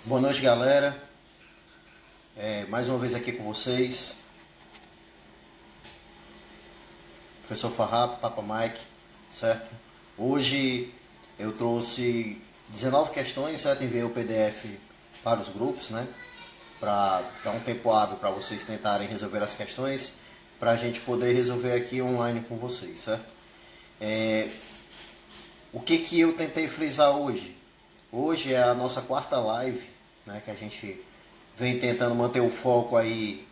Boa noite, galera. Mais uma vez aqui com vocês, professor Farrapo, Papa Mike, certo? Hoje eu trouxe 19 questões, certo? Enviei o PDF para os grupos, né? Para dar um tempo hábil para vocês tentarem resolver as questões, para a gente poder resolver aqui online com vocês, certo? O que eu tentei frisar hoje? Hoje é a nossa quarta live, né? Que a gente vem tentando manter o foco aí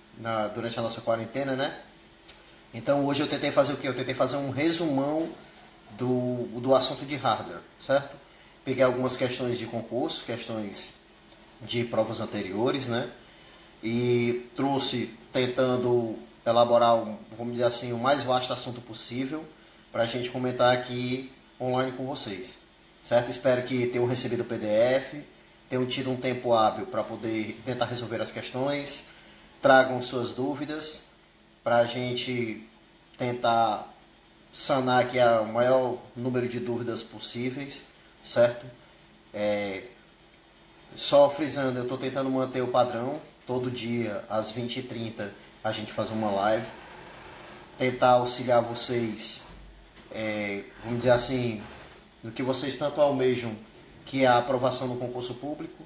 durante a nossa quarentena, né? Então hoje eu tentei fazer o quê? Eu tentei fazer um resumão do assunto de hardware, certo? Peguei algumas questões de concurso, questões de provas anteriores, né? E trouxe tentando elaborar, vamos dizer assim, o mais vasto assunto possível para a gente comentar aqui online com vocês, certo? Espero que tenham recebido o PDF, tenham tido um tempo hábil para poder tentar resolver as questões, tragam suas dúvidas para a gente tentar sanar aqui o maior número de dúvidas possíveis, certo? Só frisando, eu estou tentando manter o padrão, todo dia às 20h30 a gente faz uma live, tentar auxiliar vocês, vamos dizer assim, no que vocês tanto almejam, que é a aprovação no concurso público,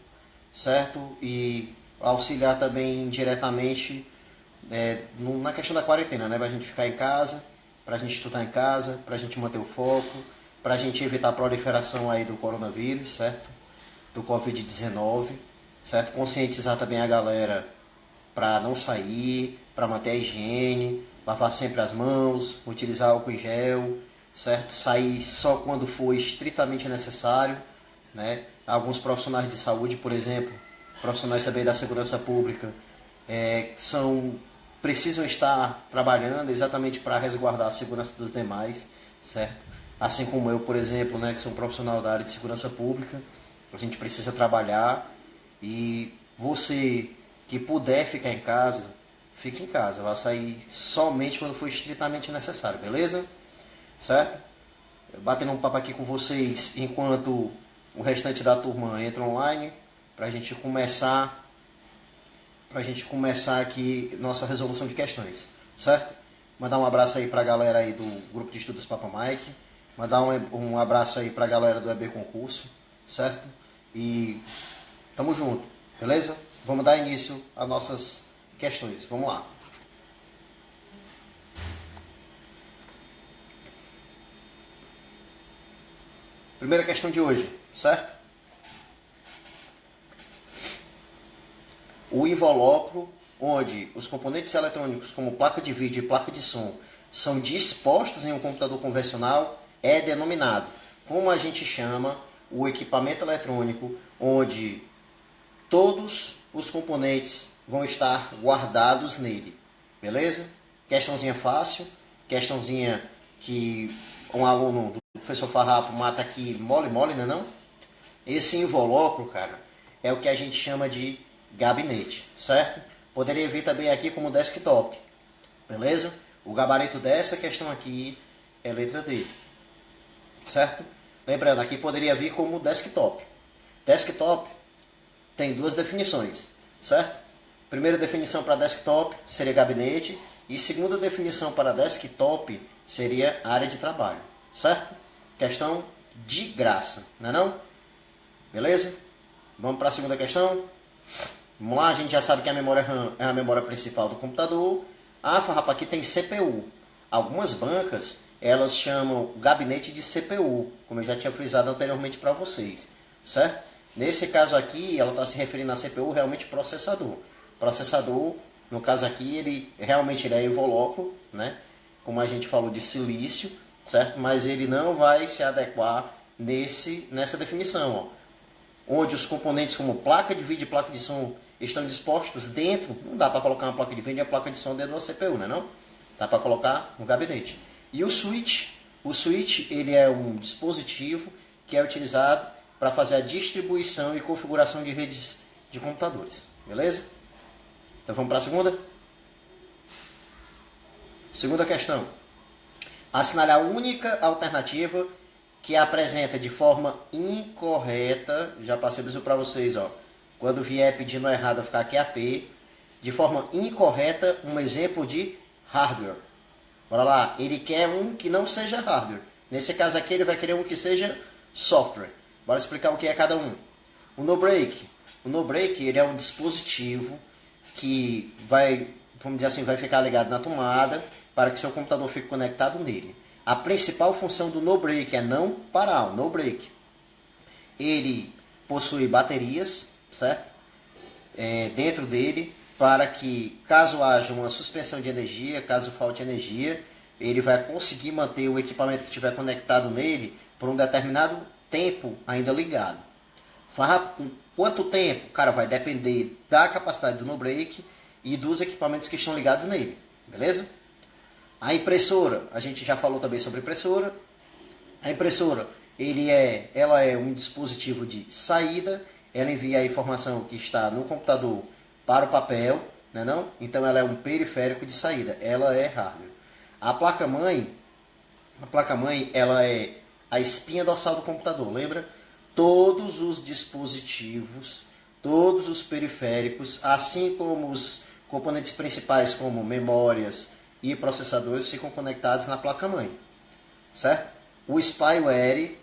certo? E auxiliar também diretamente na questão da quarentena, né? Para a gente ficar em casa, para a gente estudar em casa, para a gente manter o foco, para a gente evitar a proliferação aí do coronavírus, certo? Do Covid-19, certo? Conscientizar também a galera para não sair, para manter a higiene, lavar sempre as mãos, utilizar álcool em gel, certo? Sair só quando for estritamente necessário, né? Alguns profissionais de saúde, por exemplo, profissionais também da segurança pública, precisam estar trabalhando exatamente para resguardar a segurança dos demais, certo? Assim como eu, por exemplo, né, que sou um profissional da área de segurança pública, a gente precisa trabalhar e você que puder ficar em casa, fique em casa, vai sair somente quando for estritamente necessário, beleza? Certo? Batendo um papo aqui com vocês enquanto o restante da turma entra online, para a gente começar aqui nossa resolução de questões, certo? Mandar um abraço aí para a galera aí do grupo de estudos Papa Mike, mandar um abraço aí para a galera do EB Concurso, certo? E tamo junto, beleza? Vamos dar início às nossas questões, vamos lá. Primeira questão de hoje, certo? O invólucro, onde os componentes eletrônicos como placa de vídeo e placa de som são dispostos em um computador convencional, é denominado, como a gente chama, o equipamento eletrônico, onde todos os componentes vão estar guardados nele, beleza? Questãozinha fácil, questãozinha que um aluno do professor Farrapo mata aqui mole, né não? Esse invólucro, cara, é o que a gente chama de gabinete, certo? Poderia vir também aqui como desktop, beleza? O gabarito dessa questão aqui é letra D, certo? Lembrando, aqui poderia vir como desktop. Desktop tem duas definições, certo? Primeira definição para desktop seria gabinete e segunda definição para desktop seria área de trabalho, certo? Questão de graça, não é não? Beleza? Vamos para a segunda questão? Vamos lá, a gente já sabe que a memória RAM é a memória principal do computador. Ah, Farrapa, aqui tem CPU. Algumas bancas, elas chamam o gabinete de CPU, como eu já tinha frisado anteriormente para vocês, certo? Nesse caso aqui, ela está se referindo a CPU, realmente processador. Processador, no caso aqui, ele realmente é invólucro, né? Como a gente falou de silício, certo? Mas ele não vai se adequar nessa definição, ó. Onde os componentes como placa de vídeo e placa de som estão dispostos dentro, não dá para colocar uma placa de vídeo e a placa de som dentro da CPU, né não? Dá para colocar no gabinete. E o switch ele é um dispositivo que é utilizado para fazer a distribuição e configuração de redes de computadores, beleza? Então vamos para a segunda? Segunda questão. Assinale a única alternativa que apresenta de forma incorreta, já passei isso para vocês, ó, Quando vier pedindo errado, vai ficar QAP. De forma incorreta, um exemplo de hardware. Bora lá, ele quer um que não seja hardware. Nesse caso aqui, ele vai querer um que seja software. Bora explicar o que é cada um. O no-break. O no-break, ele é um dispositivo que vai, vamos dizer assim, vai ficar ligado na tomada para que seu computador fique conectado nele. A principal função do no-break é não parar, o no-break. Ele possui baterias, certo? Dentro dele, para que, caso haja uma suspensão de energia, caso falte energia, ele vai conseguir manter o equipamento que estiver conectado nele por um determinado tempo ainda ligado. Com quanto tempo? Cara, vai depender da capacidade do no-break e dos equipamentos que estão ligados nele, beleza? A impressora, a gente já falou também sobre impressora. A impressora, ela é um dispositivo de saída, ela envia a informação que está no computador para o papel, né não? Então ela é um periférico de saída, ela é hardware. A placa-mãe, ela é a espinha dorsal do computador, lembra? Todos os dispositivos, todos os periféricos, assim como os componentes principais como memórias e processadores ficam conectados na placa-mãe, certo? O spyware,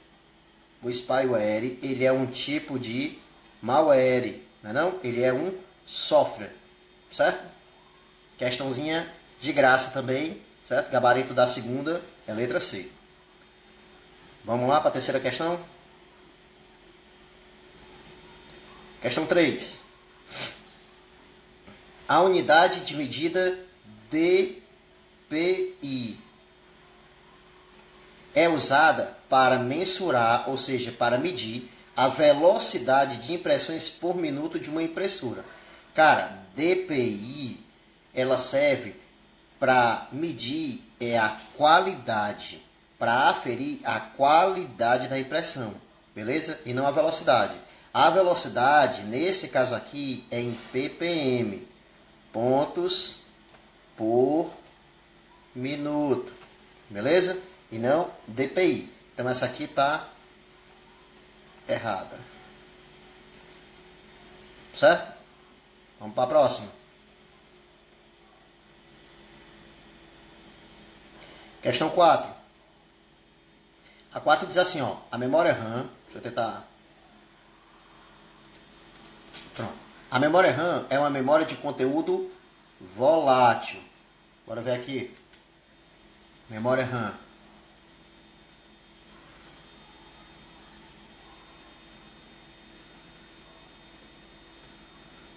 ele é um tipo de malware, não é não? Ele é um software, certo? Questãozinha de graça também, certo? Gabarito da segunda é letra C. Vamos lá para a terceira questão? Questão 3. A unidade de medida DPI é usada para mensurar, ou seja, para medir a velocidade de impressões por minuto de uma impressora. Cara, DPI, ela serve para medir a qualidade, para aferir a qualidade da impressão, beleza? E não a velocidade. A velocidade, nesse caso aqui, é em ppm, pontos por minuto, beleza? E não DPI. Então essa aqui está errada. Certo? Vamos para a próxima. Questão 4. A 4 diz assim, ó, a memória RAM, deixa eu tentar... Pronto. A memória RAM é uma memória de conteúdo volátil. Bora ver aqui. Memória RAM.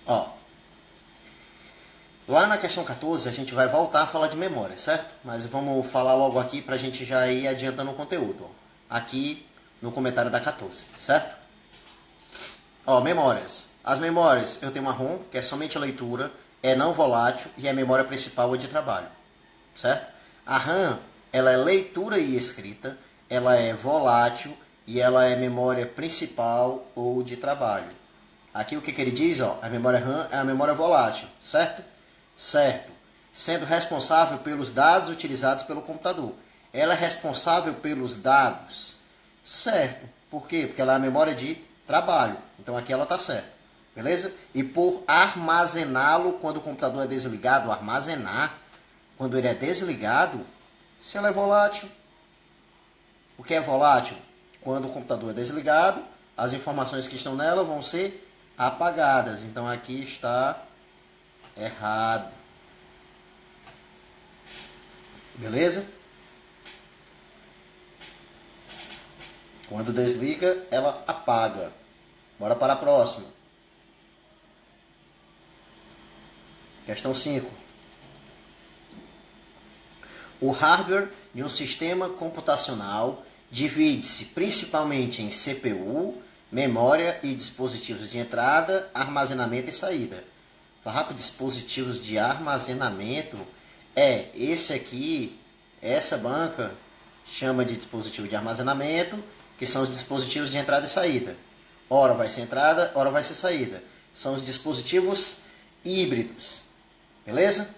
Ó, lá na questão 14 a gente vai voltar a falar de memória, certo? Mas vamos falar logo aqui para a gente já ir adiantando o conteúdo. Ó. Aqui no comentário da 14, certo? Ó, memórias. As memórias, eu tenho uma ROM, que é somente a leitura, é não volátil e é a memória principal ou de trabalho, certo? A RAM, ela é leitura e escrita, ela é volátil e ela é memória principal ou de trabalho. Aqui o que ele diz, ó, a memória RAM é a memória volátil, certo? Certo. Sendo responsável pelos dados utilizados pelo computador. Ela é responsável pelos dados, certo? Por quê? Porque ela é a memória de trabalho. Então aqui ela está certa, beleza? E por armazená-lo quando o computador é desligado, armazenar, quando ele é desligado, se ela é volátil. O que é volátil? Quando o computador é desligado, as informações que estão nela vão ser apagadas. Então aqui está errado. Beleza? Quando desliga, ela apaga. Bora para a próxima. Questão 5. O hardware de um sistema computacional divide-se principalmente em CPU, memória e dispositivos de entrada, armazenamento e saída. Falar para dispositivos de armazenamento esse aqui, essa banca chama de dispositivo de armazenamento, que são os dispositivos de entrada e saída. Ora vai ser entrada, ora vai ser saída. São os dispositivos híbridos. Beleza?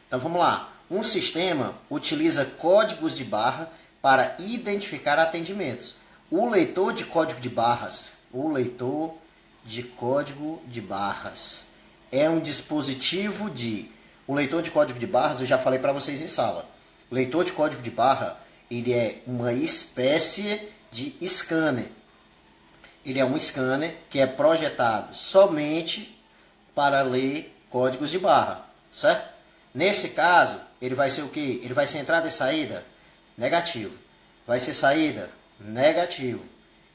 Então vamos lá. Um sistema utiliza códigos de barra para identificar atendimentos. O leitor de código de barras, de código de barras. É um dispositivo de... O leitor de código de barras, eu já falei para vocês em sala. O leitor de código de barra, ele é uma espécie de scanner. Ele é um scanner que é projetado somente para ler códigos de barra, certo? Nesse caso, ele vai ser o quê? Ele vai ser entrada e saída? Negativo. Vai ser saída? Negativo.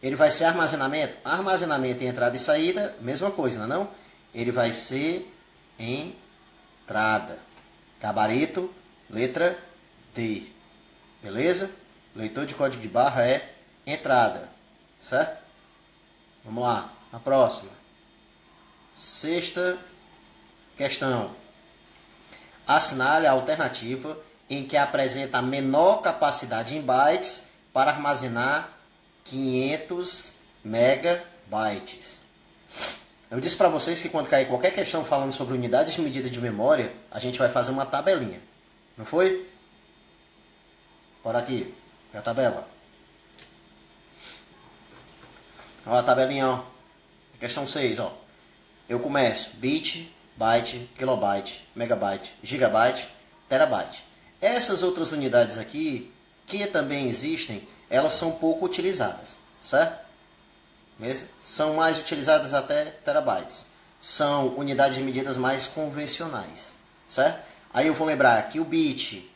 Ele vai ser armazenamento? Armazenamento e entrada e saída, mesma coisa, não? Ele vai ser entrada. Gabarito, letra D. Beleza? Leitor de código de barra é entrada. Certo? Vamos lá. A próxima. Sexta questão. Assinale a alternativa em que apresenta a menor capacidade em bytes para armazenar 500 megabytes. Eu disse para vocês que quando cair qualquer questão falando sobre unidades de medida de memória, a gente vai fazer uma tabelinha. Não foi? Bora aqui. A tabela. Olha a tabelinha, ó. Questão 6, ó. Eu começo bit, byte, kilobyte, megabyte, gigabyte, terabyte. Essas outras unidades aqui, que também existem, elas são pouco utilizadas, certo? Mesmo? São mais utilizadas até terabytes. São unidades de medidas mais convencionais, certo? Aí eu vou lembrar que o bit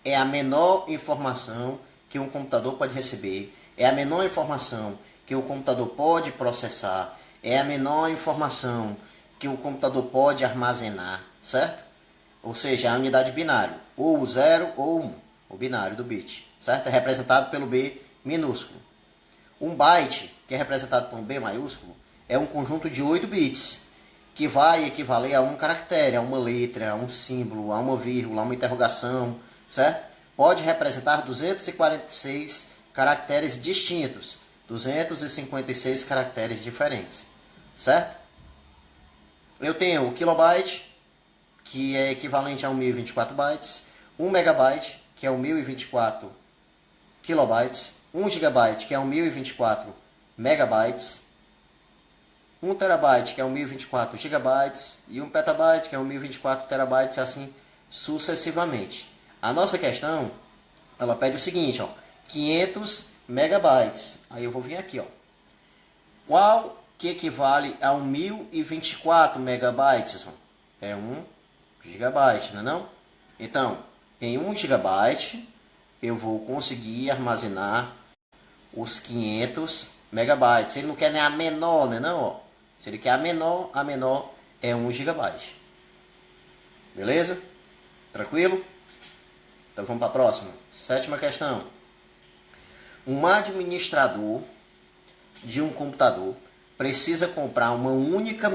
é a menor informação que um computador pode receber, é a menor informação que o computador pode processar, é a menor informação que o computador pode armazenar, certo? Ou seja, a unidade binária, ou o 0 ou o 1, o binário do bit, certo? É representado pelo B minúsculo. Um byte, que é representado por um B maiúsculo, é um conjunto de 8 bits, que vai equivaler a um caractere, a uma letra, a um símbolo, a uma vírgula, a uma interrogação, certo? Pode representar 246 caracteres distintos, 256 caracteres diferentes, certo? Eu tenho o kilobyte, que é equivalente a 1024 bytes, 1 megabyte, que é 1024 kilobytes, 1 gigabyte, que é 1024 megabytes, 1 terabyte, que é 1024 gigabytes, e 1 petabyte, que é 1024 terabytes, e assim sucessivamente. A nossa questão, ela pede o seguinte, ó, 500 megabytes. Aí eu vou vir aqui, ó. Qual que equivale a 1024 megabytes? É 1 gigabyte, não é não? Então, em 1 gigabyte, eu vou conseguir armazenar os 500 megabytes. Ele não quer nem a menor, né não? Ó. Se ele quer a menor é 1 gigabyte. Beleza? Tranquilo? Então vamos para a próxima. Sétima questão. Um administrador de um computador precisa comprar uma única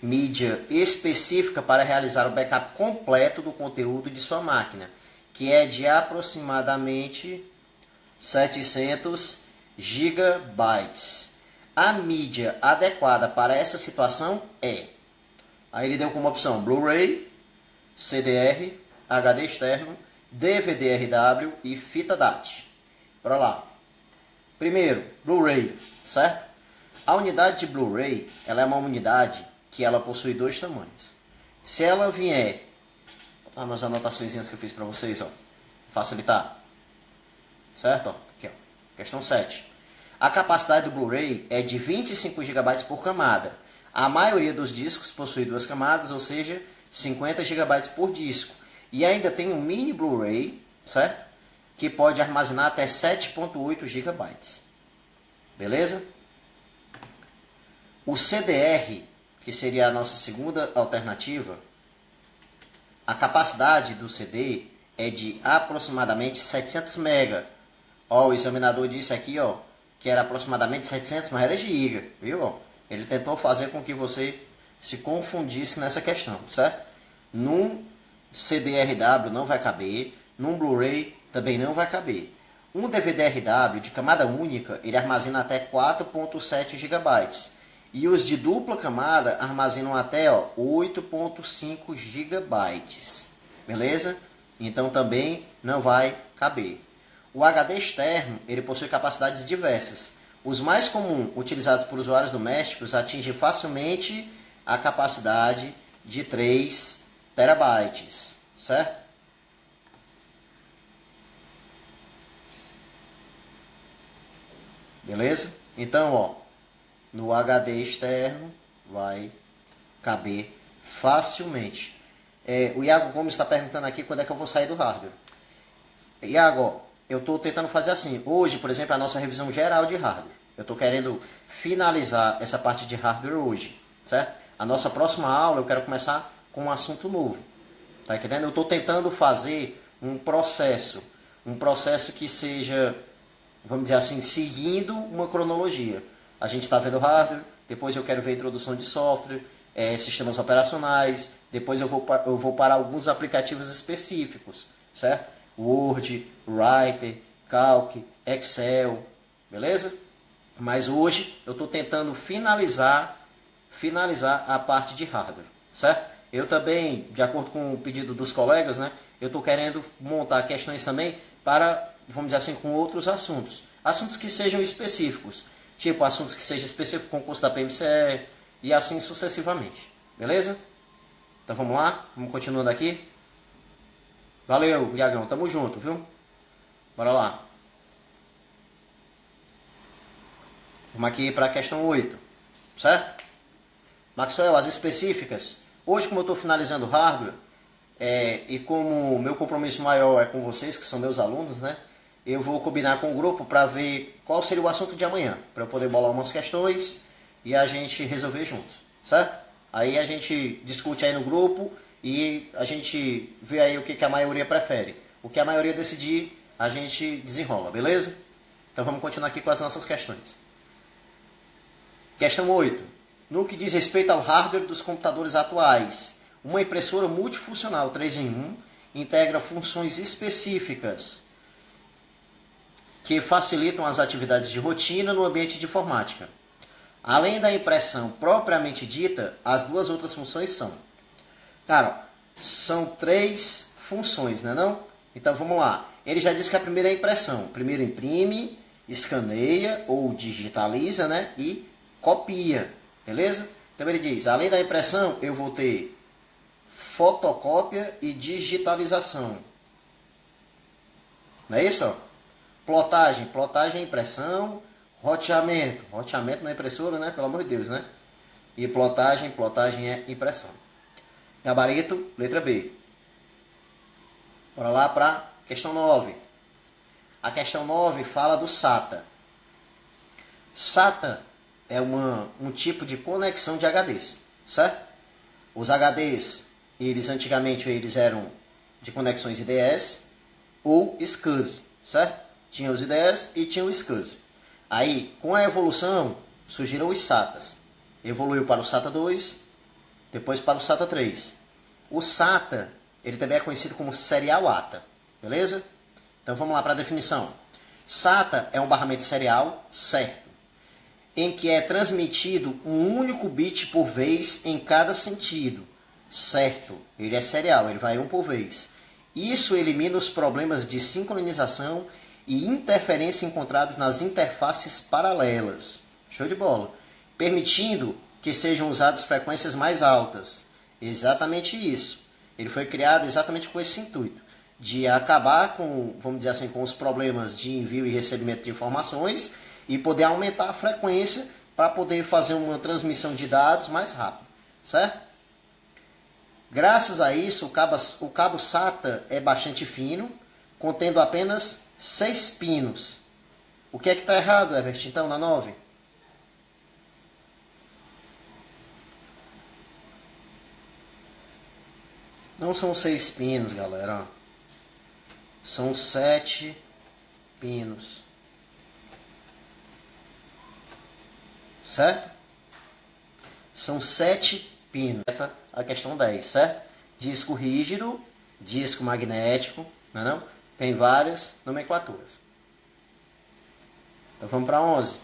mídia específica para realizar o backup completo do conteúdo de sua máquina, que é de aproximadamente 700 gigabytes. A mídia adequada para essa situação é... Aí ele deu como opção Blu-ray, CDR, HD externo, DVD-RW e fita DAT. Bora lá. Primeiro, Blu-ray, certo? A unidade de Blu-ray, ela é uma unidade que ela possui dois tamanhos. Se ela vier... umas anotações que eu fiz para vocês, ó. Facilitar. Certo? Ó, aqui, ó. Questão 7. A capacidade do Blu-ray é de 25 GB por camada. A maioria dos discos possui duas camadas, ou seja, 50 GB por disco. E ainda tem um mini Blu-ray, certo? Que pode armazenar até 7.8 GB. Beleza? O CDR, que seria a nossa segunda alternativa, a capacidade do CD é de aproximadamente 700 MB. Ó, o examinador disse aqui, ó, que era aproximadamente 700, mas era giga, viu? Ele tentou fazer com que você se confundisse nessa questão, certo? Num CD-RW não vai caber, num Blu-ray também não vai caber. Um DVD-RW de camada única, ele armazena até 4.7 GB. E os de dupla camada armazenam até 8.5 GB. Beleza? Então também não vai caber. O HD externo, ele possui capacidades diversas. Os mais comuns utilizados por usuários domésticos atingem facilmente a capacidade de 3 terabytes, certo? Beleza? Então, ó, no HD externo vai caber facilmente. O Iago Gomes está perguntando aqui quando é que eu vou sair do hardware. Iago, ó, eu estou tentando fazer assim. Hoje, por exemplo, a nossa revisão geral de hardware. Eu estou querendo finalizar essa parte de hardware hoje, certo? A nossa próxima aula eu quero começar com um assunto novo. Tá entendendo? Eu estou tentando fazer um processo que seja, vamos dizer assim, seguindo uma cronologia. A gente está vendo hardware, depois eu quero ver a introdução de software, sistemas operacionais, depois eu vou para alguns aplicativos específicos, certo? Word, Writer, Calc, Excel, beleza? Mas hoje eu estou tentando finalizar a parte de hardware, certo? Eu também, de acordo com o pedido dos colegas, né, eu estou querendo montar questões também para, vamos dizer assim, com outros assuntos. Assuntos que sejam específicos, tipo assuntos que sejam específicos com o concurso da PMCE e assim sucessivamente, beleza? Então vamos lá, vamos continuando aqui. Valeu, Iagão, tamo junto, viu? Bora lá. Vamos aqui para a questão 8, certo? Maxwell, as específicas. Hoje, como eu estou finalizando o hardware, e como o meu compromisso maior é com vocês, que são meus alunos, né? Eu vou combinar com o grupo para ver qual seria o assunto de amanhã, para eu poder bolar umas questões e a gente resolver juntos, certo? Aí a gente discute aí no grupo e a gente vê aí o que a maioria prefere. O que a maioria decidir, a gente desenrola, beleza? Então vamos continuar aqui com as nossas questões. Questão 8. No que diz respeito ao hardware dos computadores atuais, uma impressora multifuncional 3 em 1 integra funções específicas que facilitam as atividades de rotina no ambiente de informática. Além da impressão propriamente dita, as duas outras funções são... Cara, são 3 funções, né não? Então vamos lá. Ele já disse que a primeira é a impressão. Primeiro imprime, escaneia ou digitaliza, né? E copia, beleza? Então ele diz, além da impressão, eu vou ter fotocópia e digitalização. Não é isso? Plotagem é impressão. Roteamento na impressora, né? Pelo amor de Deus, né? E plotagem é impressão. Gabarito, letra B. Bora lá para questão 9. A questão 9 fala do SATA. SATA é um tipo de conexão de HDs, certo? Os HDs, antigamente eram de conexões IDS ou SCSI, certo? Tinha os IDS e tinha o SCSI. Aí, com a evolução, surgiram os SATAs. Evoluiu para o SATA 2, depois para o SATA 3. O SATA, ele também é conhecido como Serial ATA, beleza? Então vamos lá para a definição. SATA é um barramento serial, certo, em que é transmitido um único bit por vez em cada sentido, certo? Ele é serial, ele vai um por vez. Isso elimina os problemas de sincronização e interferência encontrados nas interfaces paralelas. Show de bola. Permitindo que sejam usadas frequências mais altas. Exatamente isso. Ele foi criado exatamente com esse intuito, de acabar com, vamos dizer assim, com os problemas de envio e recebimento de informações e poder aumentar a frequência para poder fazer uma transmissão de dados mais rápido, certo? Graças a isso, o cabo SATA é bastante fino, contendo apenas 6 pinos. O que é que está errado, Herbert, então, na 9? Não são 6 pinos, galera. São 7 pinos. Certo? São 7 pinos. A questão 10, certo? Disco rígido, disco magnético, não é não? Tem várias nomenclaturas. Então vamos para 11.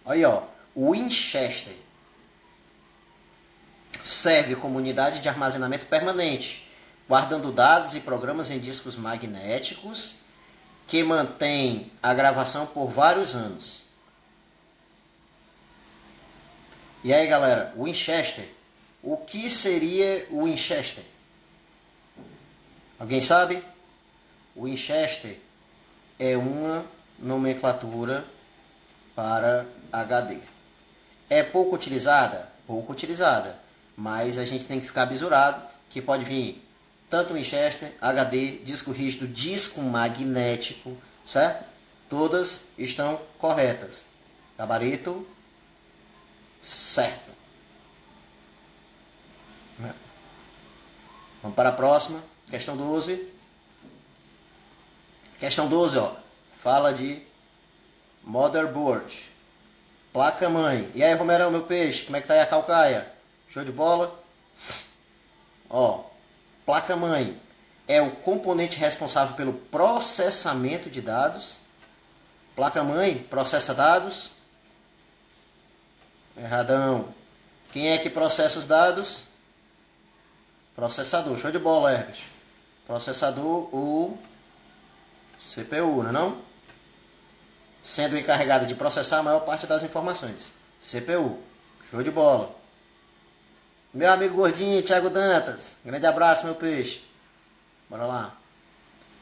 Aí, ó, o Winchester serve como unidade de armazenamento permanente, guardando dados e programas em discos magnéticos que mantém a gravação por vários anos. E aí, galera, Winchester. O que seria o Winchester? Alguém sabe? O Winchester é uma nomenclatura para HD. É pouco utilizada? Pouco utilizada. Mas a gente tem que ficar bisurado que pode vir tanto Winchester, HD, disco rígido, disco magnético, certo? Todas estão corretas. Gabarito certo. Vamos para a próxima. Questão 12. Questão 12, ó. Fala de motherboard. Placa-mãe. E aí, Romerão, meu peixe, como é que tá aí a calcaia? Show de bola? Ó, placa-mãe é o componente responsável pelo processamento de dados. Placa-mãe processa dados. Erradão. Quem é que processa os dados? Processador. Show de bola, Herbert. Processador, o CPU, não é não? Sendo encarregado de processar a maior parte das informações. CPU. Show de bola. Meu amigo gordinho, Thiago Dantas. Grande abraço, meu peixe. Bora lá.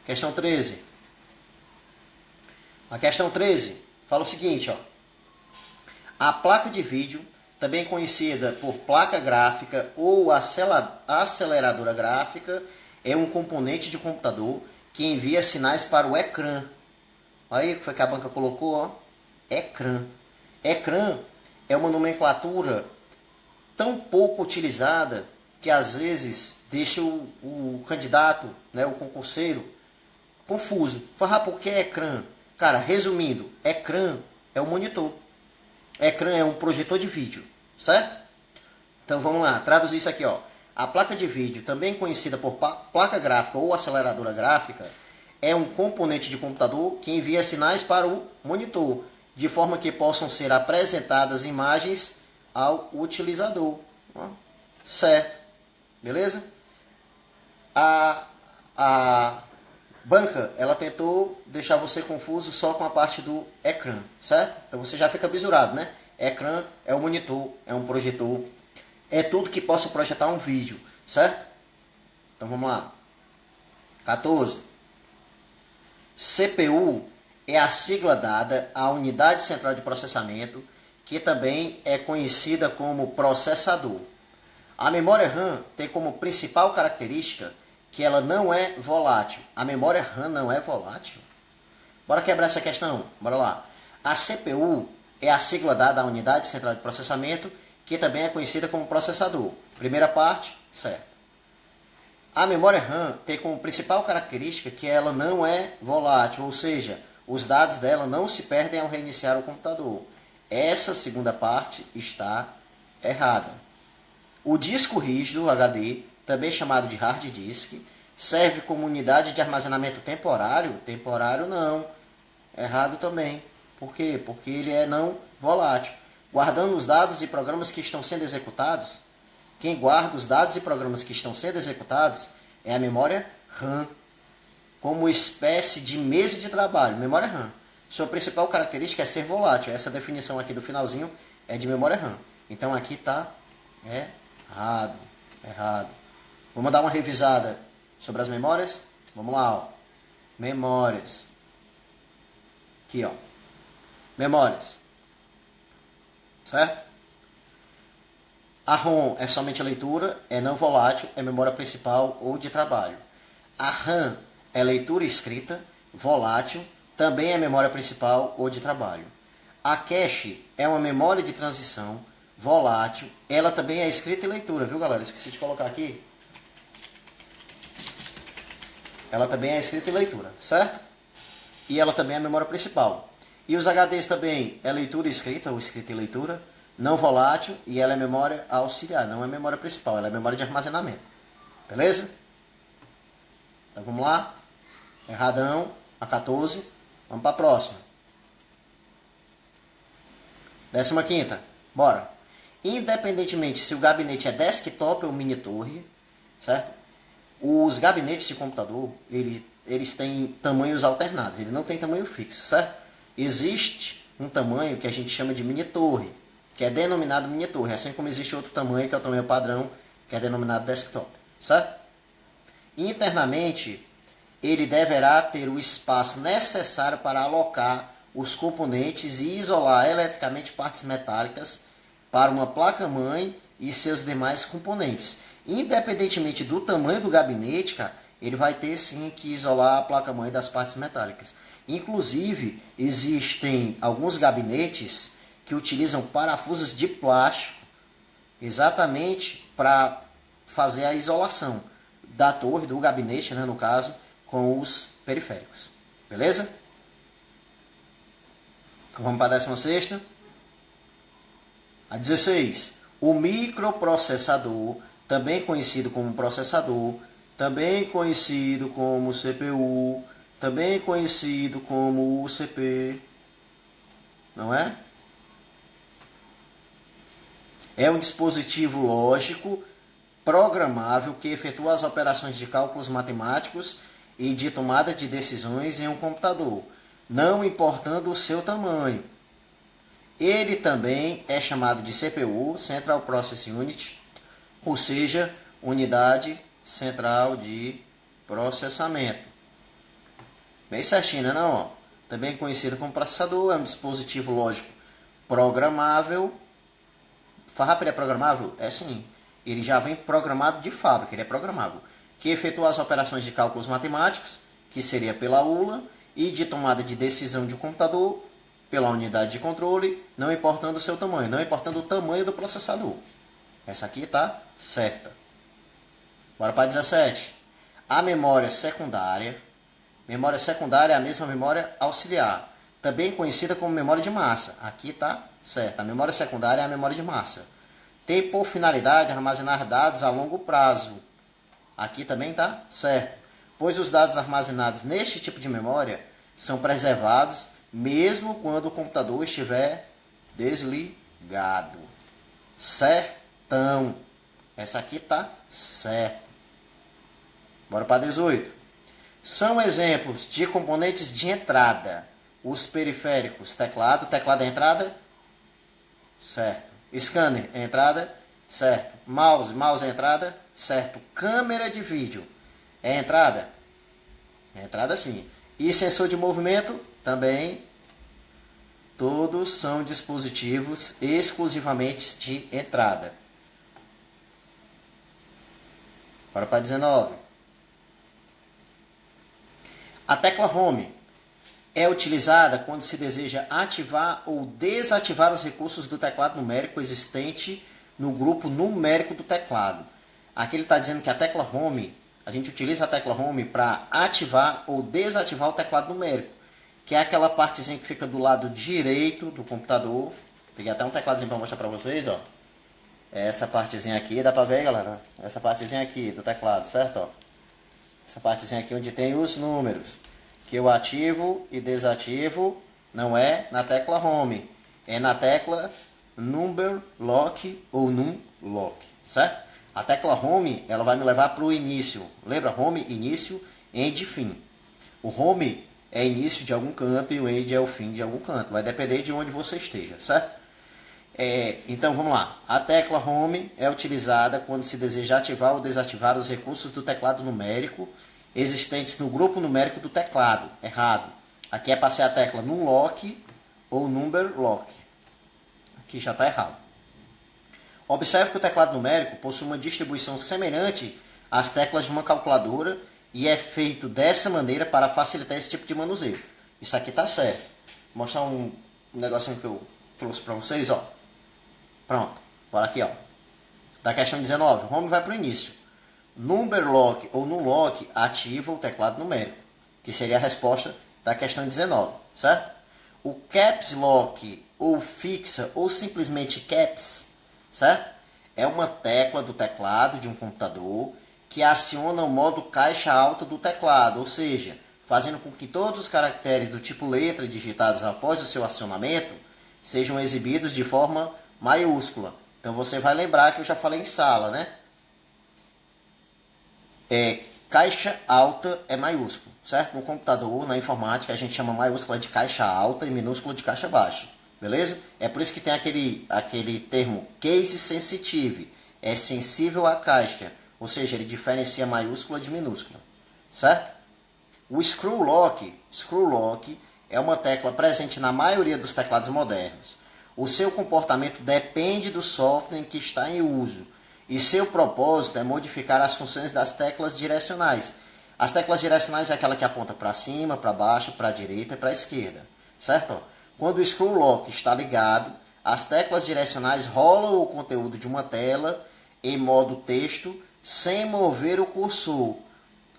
Questão 13. A questão 13 fala o seguinte, ó. A placa de vídeo, também conhecida por placa gráfica ou aceleradora gráfica, é um componente de computador que envia sinais para o ecrã. Olha aí o que foi que a banca colocou, ó. Ecrã. Ecrã é uma nomenclatura tão pouco utilizada que às vezes deixa o candidato, né, o concurseiro, confuso. Fala, por que ecrã? Cara, resumindo, ecrã é um monitor. Ecrã é um projetor de vídeo, certo? Então vamos lá, traduzir isso aqui, ó. A placa de vídeo, também conhecida por placa gráfica ou aceleradora gráfica, é um componente de computador que envia sinais para o monitor, de forma que possam ser apresentadas imagens ao utilizador. Ó, certo? Beleza? A banca, ela tentou deixar você confuso só com a parte do ecrã, certo? Então você já fica bisurado, né? Ecrã é um monitor, é um projetor, é tudo que possa projetar um vídeo, certo? Então vamos lá. 14. CPU é a sigla dada à unidade central de processamento, que também é conhecida como processador. A memória RAM tem como principal característica que ela não é volátil. A memória RAM não é volátil? Bora quebrar essa questão? Bora lá. A CPU é a sigla dada à unidade central de processamento, que também é conhecida como processador. Primeira parte, certo. A memória RAM tem como principal característica que ela não é volátil, ou seja, os dados dela não se perdem ao reiniciar o computador. Essa segunda parte está errada. O disco rígido HD, também chamado de hard disk, serve como unidade de armazenamento temporário? Temporário não. Errado também. Por quê? Porque ele é não volátil. Guardando os dados e programas que estão sendo executados. Quem guarda os dados e programas que estão sendo executados é a memória RAM, como espécie de mesa de trabalho. Memória RAM. Sua principal característica é ser volátil. Essa definição aqui do finalzinho é de memória RAM. Então aqui está errado. Errado. Vamos dar uma revisada sobre as memórias? Vamos lá, ó. Memórias. Aqui, ó. Memórias. Certo? A ROM é somente a leitura, é não volátil, é memória principal ou de trabalho. A RAM é leitura e escrita, volátil, também é memória principal ou de trabalho. A cache é uma memória de transição, volátil, ela também é escrita e leitura, viu, galera? Esqueci de colocar aqui. Ela também é escrita e leitura, certo? E ela também é a memória principal. E os HDs também é leitura e escrita, ou escrita e leitura, não volátil, e ela é memória auxiliar, não é memória principal, ela é memória de armazenamento. Beleza? Então vamos lá. Erradão, a 14. Vamos para a próxima. 15ª. Bora. Independentemente se o gabinete é desktop ou mini torre, certo? Os gabinetes de computador, eles têm tamanhos alternados, eles não têm tamanho fixo, certo? Existe um tamanho que a gente chama de mini torre, que é denominado mini torre, assim como existe outro tamanho, que é o tamanho padrão, que é denominado desktop, certo? Internamente, ele deverá ter o espaço necessário para alocar os componentes e isolar eletricamente partes metálicas para uma placa-mãe e seus demais componentes. Independentemente do tamanho do gabinete, cara, ele vai ter sim que isolar a placa-mãe das partes metálicas. Inclusive, existem alguns gabinetes que utilizam parafusos de plástico exatamente para fazer a isolação da torre, do gabinete, né, no caso, com os periféricos. Beleza? Então vamos para a 16ª. A 16. O microprocessador, também conhecido como processador, também conhecido como CPU, também conhecido como UCP, não é? É um dispositivo lógico programável que efetua as operações de cálculos matemáticos e de tomada de decisões em um computador, não importando o seu tamanho. Ele também é chamado de CPU, Central Processing Unit, ou seja, unidade central de processamento. Bem certinho, né? Não? Também conhecido como processador, é um dispositivo lógico programável. Farrapper é programável? É sim. Ele já vem programado de fábrica, ele é programável. Que efetua as operações de cálculos matemáticos, que seria pela ULA, e de tomada de decisão de um computador, pela unidade de controle, não importando o seu tamanho, não importando o tamanho do processador. Essa aqui está certa. Bora para 17. A memória secundária. Memória secundária é a mesma memória auxiliar, também conhecida como memória de massa. Aqui está certo. A memória secundária é a memória de massa. Tem por finalidade armazenar dados a longo prazo. Aqui também está certo. Pois os dados armazenados neste tipo de memória são preservados mesmo quando o computador estiver desligado. Certão. Essa aqui está certo. Bora para 18. São exemplos de componentes de entrada. Os periféricos, teclado. Teclado é entrada? Certo. Scanner é entrada? Certo. Mouse é entrada? Certo. Câmera de vídeo é entrada? É entrada sim. E sensor de movimento? Também. Todos são dispositivos exclusivamente de entrada. Bora para 19. A tecla Home é utilizada quando se deseja ativar ou desativar os recursos do teclado numérico existente no grupo numérico do teclado. Aqui ele está dizendo que a tecla Home, a gente utiliza a tecla Home para ativar ou desativar o teclado numérico, que é aquela partezinha que fica do lado direito do computador. Peguei até um tecladozinho para mostrar para vocês, ó. Essa partezinha aqui, dá para ver, galera? Essa partezinha aqui do teclado, certo? Ó. Essa partezinha aqui onde tem os números, que eu ativo e desativo, não é na tecla Home, é na tecla Number Lock ou Num Lock, certo? A tecla Home, ela vai me levar para o início. Lembra? Home, início, End, fim. O Home é início de algum canto e o End é o fim de algum canto. Vai depender de onde você esteja, certo? Então vamos lá. A tecla Home é utilizada quando se deseja ativar ou desativar os recursos do teclado numérico existentes no grupo numérico do teclado. Errado. Aqui é para ser a tecla Num Lock ou Number Lock. Aqui já está errado. Observe que o teclado numérico possui uma distribuição semelhante às teclas de uma calculadora e é feito dessa maneira para facilitar esse tipo de manuseio. Isso aqui está certo. Vou mostrar um negocinho que eu trouxe para vocês, ó. Pronto, bora aqui, ó. Da questão 19, Home vai para o início. Number Lock ou Num Lock ativa o teclado numérico, que seria a resposta da questão 19, certo? O Caps Lock ou fixa ou simplesmente Caps, certo? É uma tecla do teclado de um computador que aciona o modo caixa alta do teclado, ou seja, fazendo com que todos os caracteres do tipo letra digitados após o seu acionamento sejam exibidos de forma maiúscula. Então você vai lembrar que eu já falei em sala, né? Caixa alta é maiúsculo, certo? No computador, na informática, a gente chama maiúscula de caixa alta e minúscula de caixa baixa. beleza? É por isso que tem aquele termo case sensitive, é sensível à caixa, ou seja, ele diferencia maiúscula de minúscula, certo? O screw lock é uma tecla presente na maioria dos teclados modernos. O seu comportamento depende do software que está em uso e seu propósito é modificar as funções das teclas direcionais. As teclas direcionais é aquela que aponta para cima, para baixo, para a direita e para a esquerda, certo? Quando o screw lock está ligado, as teclas direcionais rolam o conteúdo de uma tela em modo texto sem mover o cursor,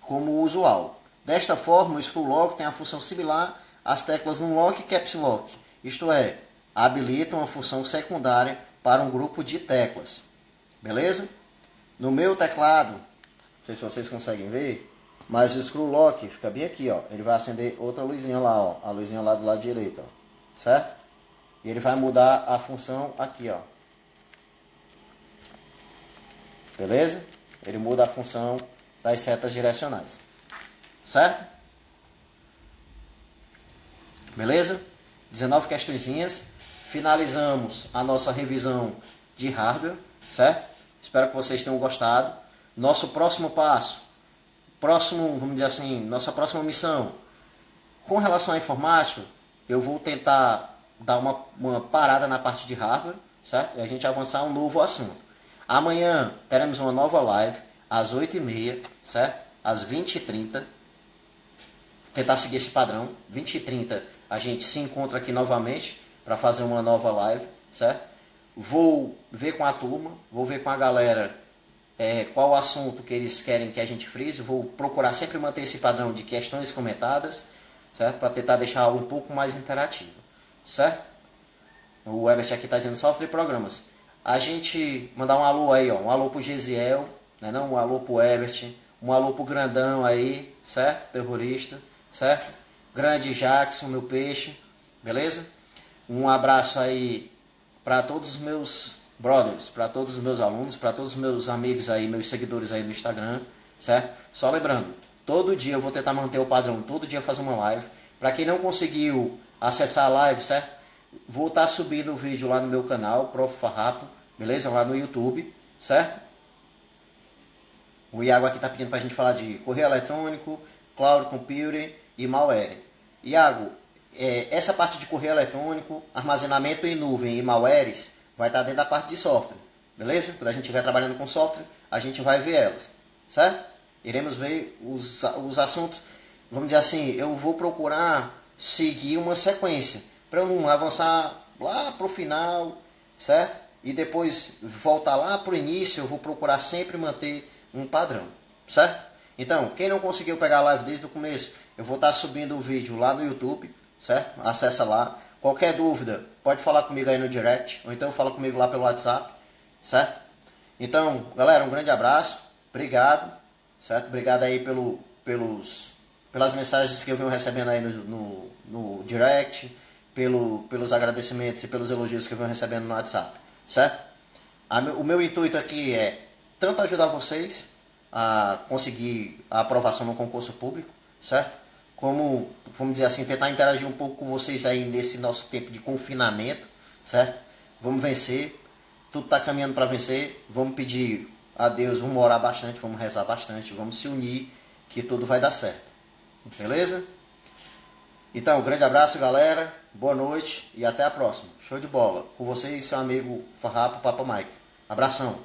como o usual. Desta forma, o screw lock tem a função similar às teclas no lock e caps lock, isto é, habilita uma função secundária para um grupo de teclas. Beleza? No meu teclado, não sei se vocês conseguem ver, mas o screw lock fica bem aqui, ó. Ele vai acender outra luzinha lá, ó, a luzinha lá do lado direito, ó, certo? E ele vai mudar a função aqui, ó. Beleza? Ele muda a função das setas direcionais. Certo? Beleza? 19 questõezinhas. Finalizamos a nossa revisão de hardware, certo? Espero que vocês tenham gostado. Nosso próximo passo, vamos dizer assim, nossa próxima missão, com relação à informática, eu vou tentar dar uma parada na parte de hardware, certo? E a gente avançar a um novo assunto. Amanhã teremos uma nova live às 8h30, certo? Às 20h30. Tentar seguir esse padrão. 20h30 a gente se encontra aqui novamente para fazer uma nova live, certo? Vou ver com a turma, vou ver com a galera qual o assunto que eles querem que a gente frise. Vou procurar sempre manter esse padrão de questões comentadas, certo? Para tentar deixar algo um pouco mais interativo, certo? O Herbert aqui está dizendo software e programas. A gente mandar um alô aí, ó, um alô pro Gesiel, né, não? Um alô pro Herbert, um alô pro Grandão aí, certo? Terrorista, certo? Grande Jackson, meu peixe, beleza? Um abraço aí para todos os meus brothers, para todos os meus alunos, para todos os meus amigos aí, meus seguidores aí no Instagram, certo? Só lembrando, todo dia eu vou tentar manter o padrão, todo dia fazer uma live. Para quem não conseguiu acessar a live, certo? Vou estar subindo o vídeo lá no meu canal, Prof. Farrapo, beleza? Lá no YouTube, certo? O Iago aqui está pedindo para a gente falar de correio eletrônico, cloud computing e malware. Iago, essa parte de correio eletrônico, armazenamento em nuvem e malwares vai estar dentro da parte de software, beleza? Quando a gente estiver trabalhando com software, a gente vai ver elas, certo? Iremos ver os assuntos, vamos dizer assim, eu vou procurar seguir uma sequência, para eu não avançar lá para o final, certo? E depois voltar lá para o início, eu vou procurar sempre manter um padrão, certo? Então, quem não conseguiu pegar a live desde o começo, eu vou estar subindo o vídeo lá no YouTube, certo? Acessa lá. Qualquer dúvida, pode falar comigo aí no direct, ou então fala comigo lá pelo WhatsApp, certo? Então, galera, um grande abraço, obrigado, certo? Obrigado aí pelas mensagens que eu venho recebendo aí no direct, pelos agradecimentos e pelos elogios que eu venho recebendo no WhatsApp, certo? O meu intuito aqui é tanto ajudar vocês a conseguir a aprovação no concurso público, certo? Como, vamos dizer assim, tentar interagir um pouco com vocês aí nesse nosso tempo de confinamento, certo? Vamos vencer, tudo está caminhando para vencer, vamos pedir a Deus, vamos orar bastante, vamos rezar bastante, vamos se unir, que tudo vai dar certo, beleza? Então, um grande abraço, galera, boa noite e até a próxima. Show de bola. Com vocês, seu amigo Farrapo Papa Mike. Abração.